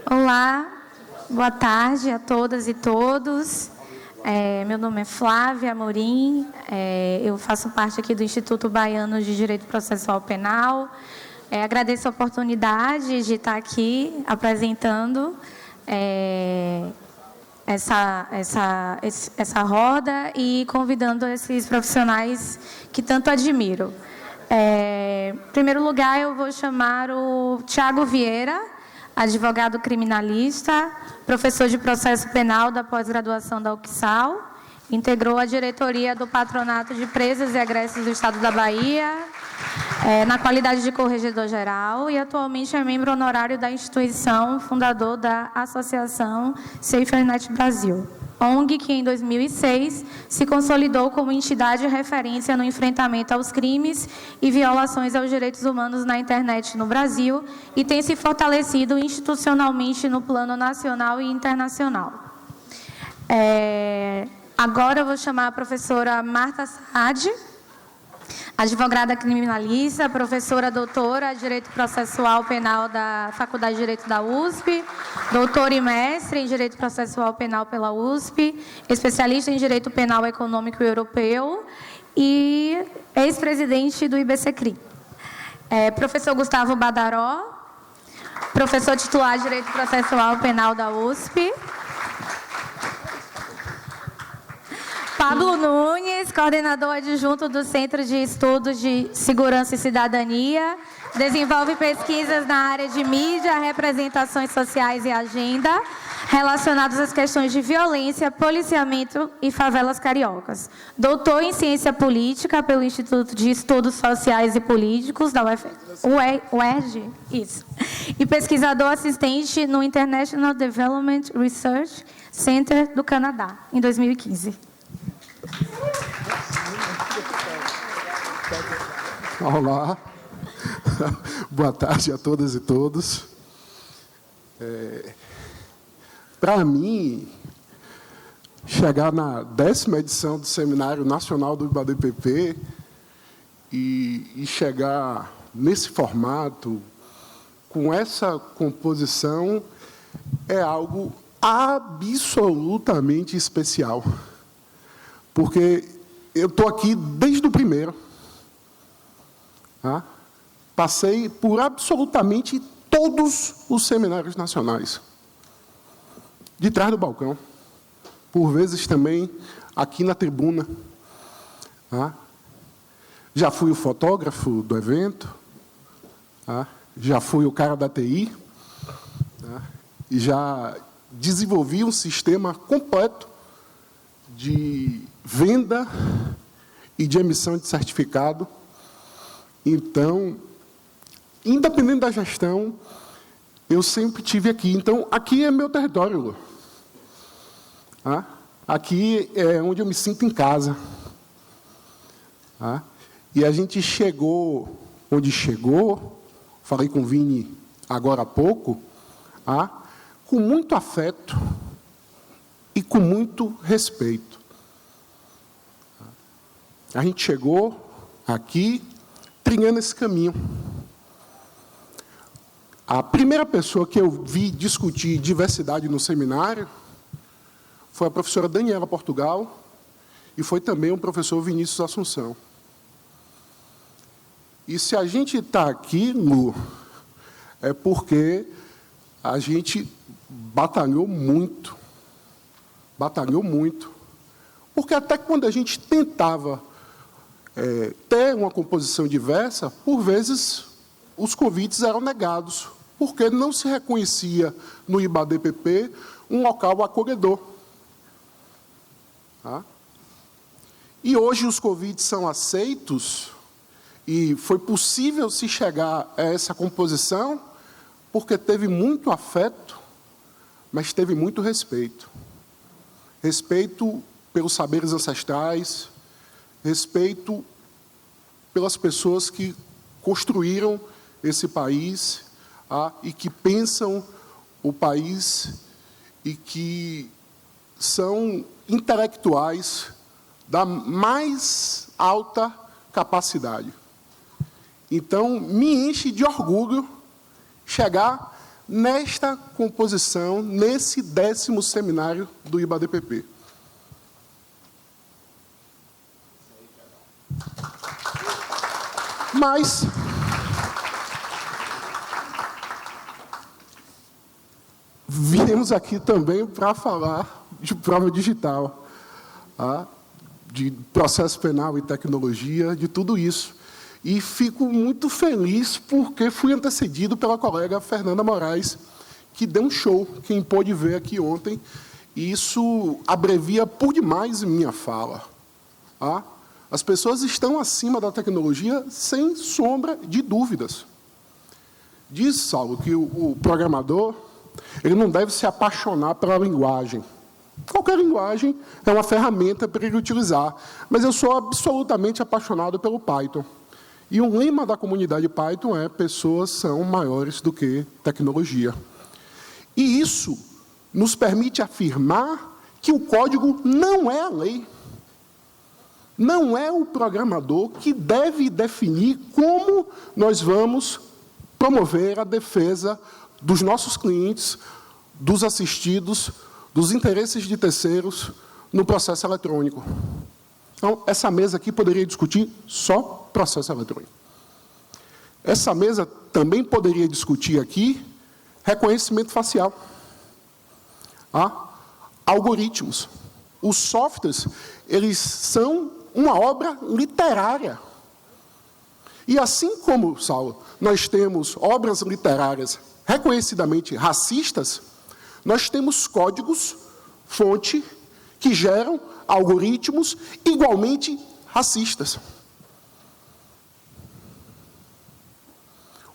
Olá, boa tarde a todas e todos. Meu nome é Flávia Amorim, eu faço parte aqui do Instituto Baiano de Direito Processual Penal. Agradeço a oportunidade de estar aqui apresentando essa roda e convidando esses profissionais que tanto admiro. Em primeiro lugar, eu vou chamar o Tiago Vieira, advogado criminalista, professor de processo penal da pós-graduação da UFSAL, integrou a diretoria do Patronato de Presas e Egressos do Estado da Bahia, na qualidade de corregedor-geral, e atualmente é membro honorário da instituição, fundador da Associação SaferNet Brasil, ONG que em 2006 se consolidou como entidade de referência no enfrentamento aos crimes e violações aos direitos humanos na internet no Brasil e tem se fortalecido institucionalmente no plano nacional e internacional. Agora eu vou chamar a professora Marta Saad, advogada criminalista, professora doutora de Direito Processual Penal da Faculdade de Direito da USP, doutora e mestre em Direito Processual Penal pela USP, especialista em Direito Penal Econômico e Europeu e ex-presidente do IBCCRI. Professor Gustavo Badaró, professor titular de Direito Processual Penal da USP. Pablo Nunes, coordenador adjunto do Centro de Estudos de Segurança e Cidadania, desenvolve pesquisas na área de mídia, representações sociais e agenda, relacionados às questões de violência, policiamento e favelas cariocas. Doutor em Ciência Política pelo Instituto de Estudos Sociais e Políticos da UERJ, isso. E pesquisador assistente no International Development Research Center do Canadá, em 2015. Olá, boa tarde a todas e todos. Para mim, chegar na 10ª edição do Seminário Nacional do IBADPP e chegar nesse formato, com essa composição, é algo absolutamente especial. Porque eu estou aqui desde o primeiro. Tá? Passei por absolutamente todos os seminários nacionais. De trás do balcão. Por vezes também aqui na tribuna. Tá? Já fui o fotógrafo do evento. Tá? Já fui o cara da TI. Tá? E já desenvolvi um sistema completo de venda e de emissão de certificado. Então, independente da gestão, eu sempre tive aqui. Então, aqui é meu território. Tá? Aqui é onde eu me sinto em casa. Tá? E a gente chegou onde chegou, falei com o Vini agora há pouco, tá? Com muito afeto e com muito respeito. A gente chegou aqui trilhando esse caminho. A primeira pessoa que eu vi discutir diversidade no seminário foi a professora Daniela Portugal e foi também o professor Vinícius Assunção. E se a gente está aqui, Lu, é porque a gente batalhou muito. Batalhou muito. Porque até quando a gente tentava ter uma composição diversa, por vezes os convites eram negados, porque não se reconhecia no IBADPP um local acolhedor. Tá? E hoje os convites são aceitos, e foi possível se chegar a essa composição, porque teve muito afeto, mas teve muito respeito. Respeito pelos saberes ancestrais, respeito pelas pessoas que construíram esse país e que pensam o país e que são intelectuais da mais alta capacidade. Então, me enche de orgulho chegar nesta composição, nesse 10º seminário do IBADPP. Mas viemos aqui também para falar de prova digital, de processo penal e tecnologia, de tudo isso. E fico muito feliz porque fui antecedido pela colega Fernanda Moraes, que deu um show, quem pôde ver aqui ontem, e isso abrevia por demais minha fala. As pessoas estão acima da tecnologia sem sombra de dúvidas. Diz, Saulo, que o programador ele não deve se apaixonar pela linguagem. Qualquer linguagem é uma ferramenta para ele utilizar, mas eu sou absolutamente apaixonado pelo Python. E o lema da comunidade Python é: pessoas são maiores do que tecnologia. E isso nos permite afirmar que o código não é a lei. Não é o programador que deve definir como nós vamos promover a defesa dos nossos clientes, dos assistidos, dos interesses de terceiros no processo eletrônico. Então, essa mesa aqui poderia discutir só processo eletrônico. Essa mesa também poderia discutir aqui reconhecimento facial. Algoritmos. Os softwares, eles são uma obra literária. E assim como, Saulo, nós temos obras literárias reconhecidamente racistas, nós temos códigos, fonte, que geram algoritmos igualmente racistas.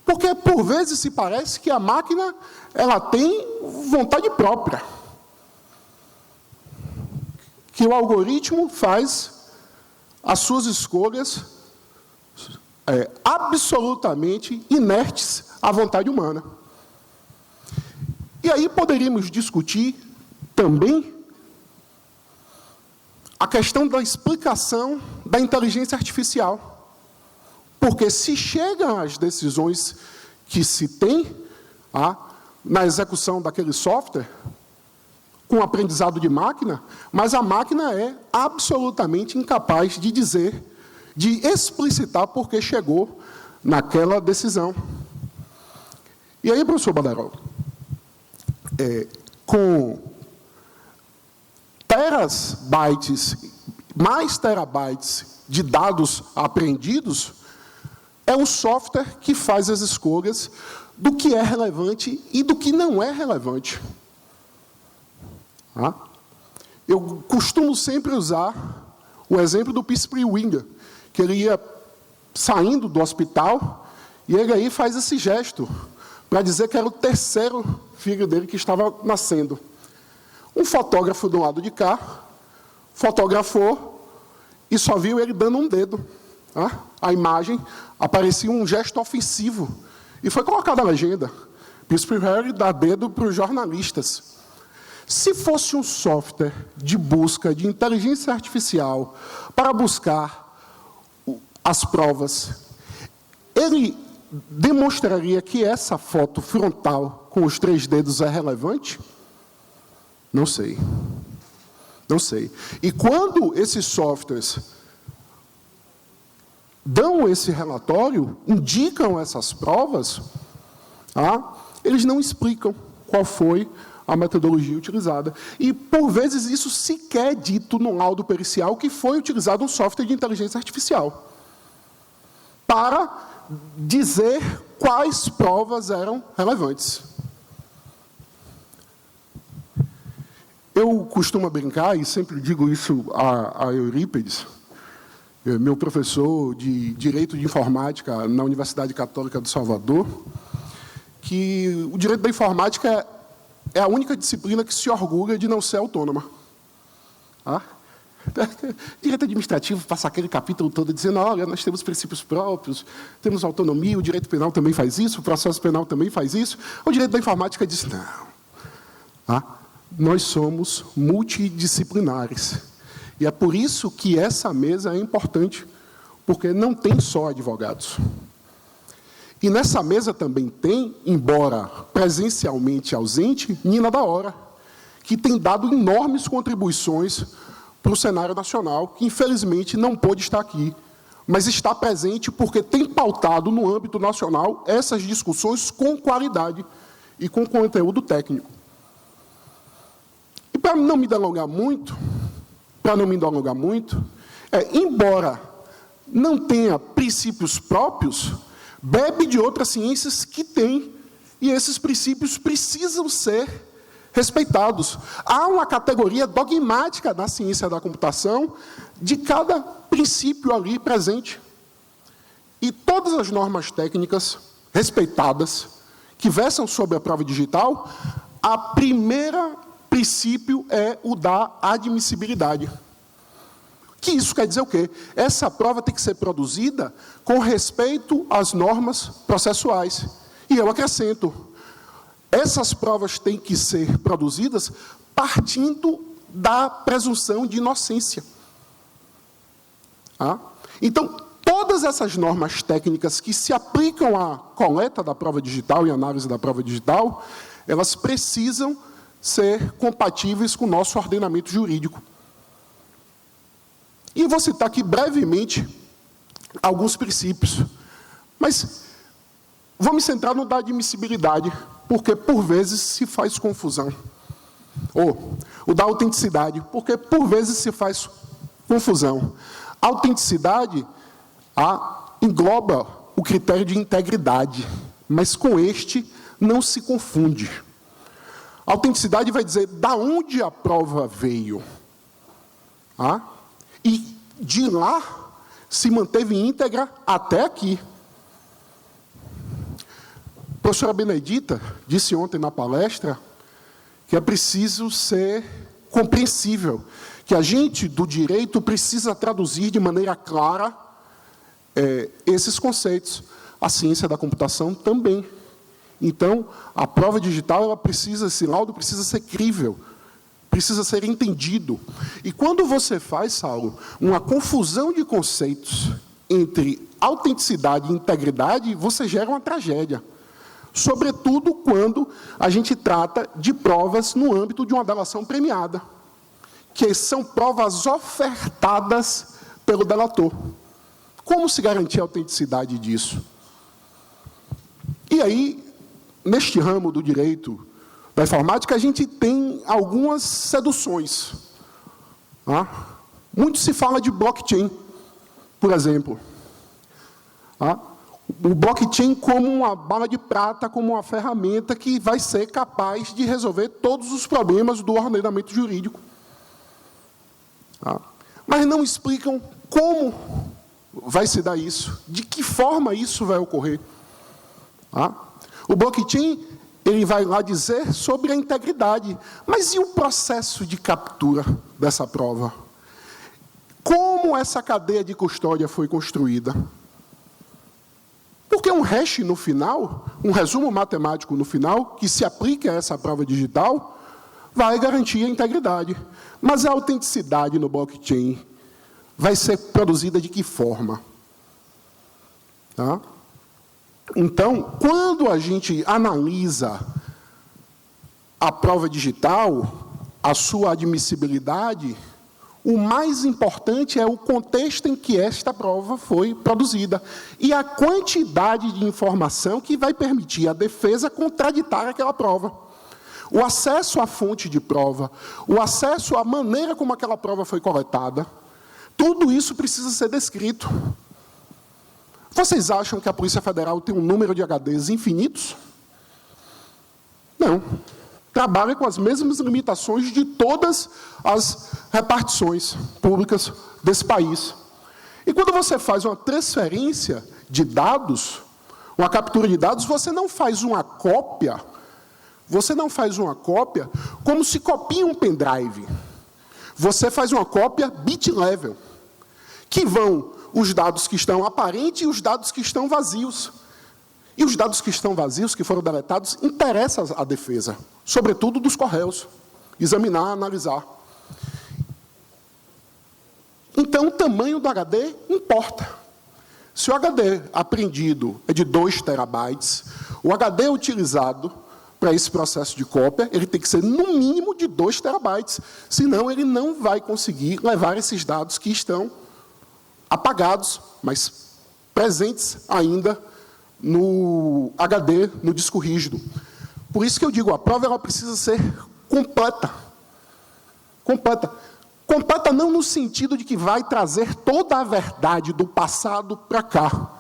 Porque, por vezes, se parece que a máquina ela tem vontade própria. Que o algoritmo faz as suas escolhas absolutamente inertes à vontade humana. E aí poderíamos discutir também a questão da explicação da inteligência artificial. Porque se chegam às decisões que se tem na execução daquele software, com aprendizado de máquina, mas a máquina é absolutamente incapaz de dizer, de explicitar por que chegou naquela decisão. E aí, professor Badaró, com mais terabytes de dados apreendidos, é um software que faz as escolhas do que é relevante e do que não é relevante. Eu costumo sempre usar o exemplo do Príncipe Winga, que ele ia saindo do hospital e ele aí faz esse gesto para dizer que era o terceiro filho dele que estava nascendo. Um fotógrafo do lado de cá fotografou e só viu ele dando um dedo. A imagem aparecia um gesto ofensivo e foi colocada a legenda: Príncipe Harry dá dedo para os jornalistas. Se fosse um software de busca de inteligência artificial para buscar as provas, ele demonstraria que essa foto frontal com os 3 dedos é relevante? Não sei. Não sei. E quando esses softwares dão esse relatório, indicam essas provas, eles não explicam qual foi a metodologia utilizada. E, por vezes, isso sequer é dito no laudo pericial que foi utilizado um software de inteligência artificial para dizer quais provas eram relevantes. Eu costumo brincar, e sempre digo isso a Eurípides, meu professor de Direito de Informática na Universidade Católica do Salvador, que o direito da informática é a única disciplina que se orgulha de não ser autônoma. Direito administrativo passa aquele capítulo todo dizendo: olha, nós temos princípios próprios, temos autonomia, o direito penal também faz isso, o processo penal também faz isso. O direito da informática diz: não. Nós somos multidisciplinares. E é por isso que essa mesa é importante, porque não tem só advogados. E nessa mesa também tem, embora presencialmente ausente, Nina da Hora, que tem dado enormes contribuições para o cenário nacional, que infelizmente não pôde estar aqui, mas está presente porque tem pautado no âmbito nacional essas discussões com qualidade e com conteúdo técnico. E para não me alongar muito, embora não tenha princípios próprios, bebe de outras ciências que têm, e esses princípios precisam ser respeitados. Há uma categoria dogmática na ciência da computação de cada princípio ali presente. E todas as normas técnicas respeitadas que versam sobre a prova digital, a primeira princípio é o da admissibilidade. Que isso quer dizer o quê? Essa prova tem que ser produzida com respeito às normas processuais. E eu acrescento, essas provas têm que ser produzidas partindo da presunção de inocência. Então, todas essas normas técnicas que se aplicam à coleta da prova digital e análise da prova digital, elas precisam ser compatíveis com o nosso ordenamento jurídico. E vou citar aqui brevemente alguns princípios, mas vou me centrar no da admissibilidade, porque por vezes se faz confusão. Ou o da autenticidade, porque por vezes se faz confusão. A autenticidade engloba o critério de integridade, mas com este não se confunde. A autenticidade vai dizer da onde a prova veio. E de lá se manteve íntegra até aqui. A professora Benedita disse ontem na palestra que é preciso ser compreensível, que a gente do direito precisa traduzir de maneira clara esses conceitos. A ciência da computação também. Então, a prova digital, esse laudo precisa ser crível, precisa ser entendido. E quando você faz, Saulo, uma confusão de conceitos entre autenticidade e integridade, você gera uma tragédia. Sobretudo quando a gente trata de provas no âmbito de uma delação premiada, que são provas ofertadas pelo delator. Como se garantir a autenticidade disso? E aí, neste ramo do direito da informática, a gente tem algumas seduções. Muito se fala de blockchain, por exemplo. O blockchain como uma bala de prata, como uma ferramenta que vai ser capaz de resolver todos os problemas do ordenamento jurídico. Mas não explicam como vai se dar isso, de que forma isso vai ocorrer. O blockchain, ele vai lá dizer sobre a integridade, mas e o processo de captura dessa prova? Como essa cadeia de custódia foi construída? Porque um hash no final, um resumo matemático no final, que se aplica a essa prova digital, vai garantir a integridade. Mas a autenticidade no blockchain vai ser produzida de que forma? Então, quando a gente analisa a prova digital, a sua admissibilidade, o mais importante é o contexto em que esta prova foi produzida e a quantidade de informação que vai permitir à defesa contraditar aquela prova. O acesso à fonte de prova, o acesso à maneira como aquela prova foi coletada, tudo isso precisa ser descrito. Vocês acham que a Polícia Federal tem um número de HDs infinitos? Não. Trabalha com as mesmas limitações de todas as repartições públicas desse país. E quando você faz uma transferência de dados, uma captura de dados, você não faz uma cópia como se copia um pendrive. Você faz uma cópia bit level, que vão os dados que estão aparentes e os dados que estão vazios. E os dados que estão vazios, que foram deletados, interessam à defesa, sobretudo dos Correios, examinar, analisar. Então, o tamanho do HD importa. Se o HD apreendido é de 2 terabytes, o HD utilizado para esse processo de cópia, ele tem que ser no mínimo de 2 terabytes, senão ele não vai conseguir levar esses dados que estão apagados, mas presentes ainda no HD, no disco rígido. Por isso que eu digo, a prova ela precisa ser completa. Completa. Completa não no sentido de que vai trazer toda a verdade do passado para cá,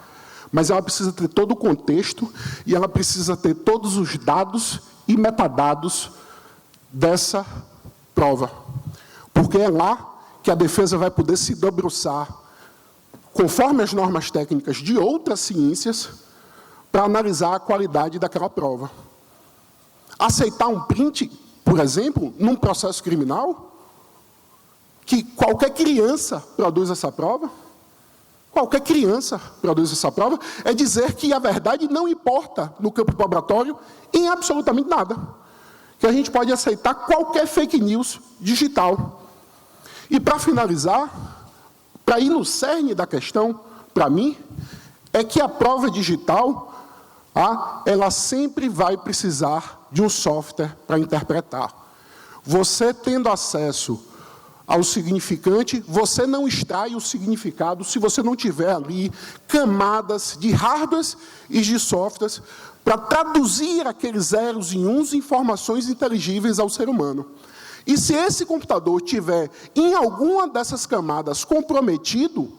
mas ela precisa ter todo o contexto e ela precisa ter todos os dados e metadados dessa prova. Porque é lá que a defesa vai poder se debruçar, conforme as normas técnicas de outras ciências, para analisar a qualidade daquela prova. Aceitar um print, por exemplo, num processo criminal, que qualquer criança produz essa prova, qualquer criança produz essa prova, é dizer que a verdade não importa no campo probatório em absolutamente nada. Que a gente pode aceitar qualquer fake news digital. E, para finalizar, para ir no cerne da questão, para mim, é que a prova digital, ela sempre vai precisar de um software para interpretar. Você tendo acesso ao significante, você não extrai o significado se você não tiver ali camadas de hardwares e de softwares para traduzir aqueles zeros e uns em informações inteligíveis ao ser humano. E se esse computador tiver em alguma dessas camadas comprometido,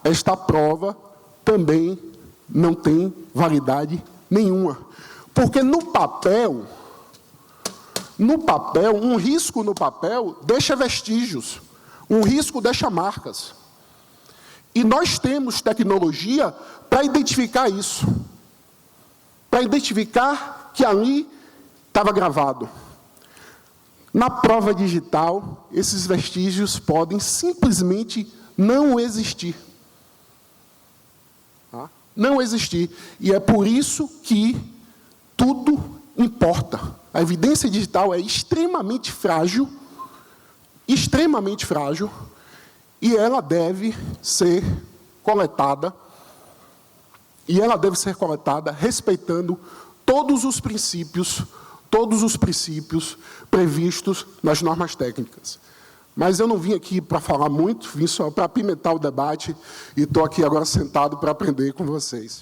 esta prova também não tem validade nenhuma. Porque no papel, um risco no papel deixa vestígios, um risco deixa marcas. E nós temos tecnologia para identificar isso, para identificar que ali estava gravado. Na prova digital, esses vestígios podem simplesmente não existir. Não existir. E é por isso que tudo importa. A evidência digital é extremamente frágil, e ela deve ser coletada, respeitando todos os princípios previstos nas normas técnicas. Mas eu não vim aqui para falar muito, vim só para apimentar o debate, e estou aqui agora sentado para aprender com vocês.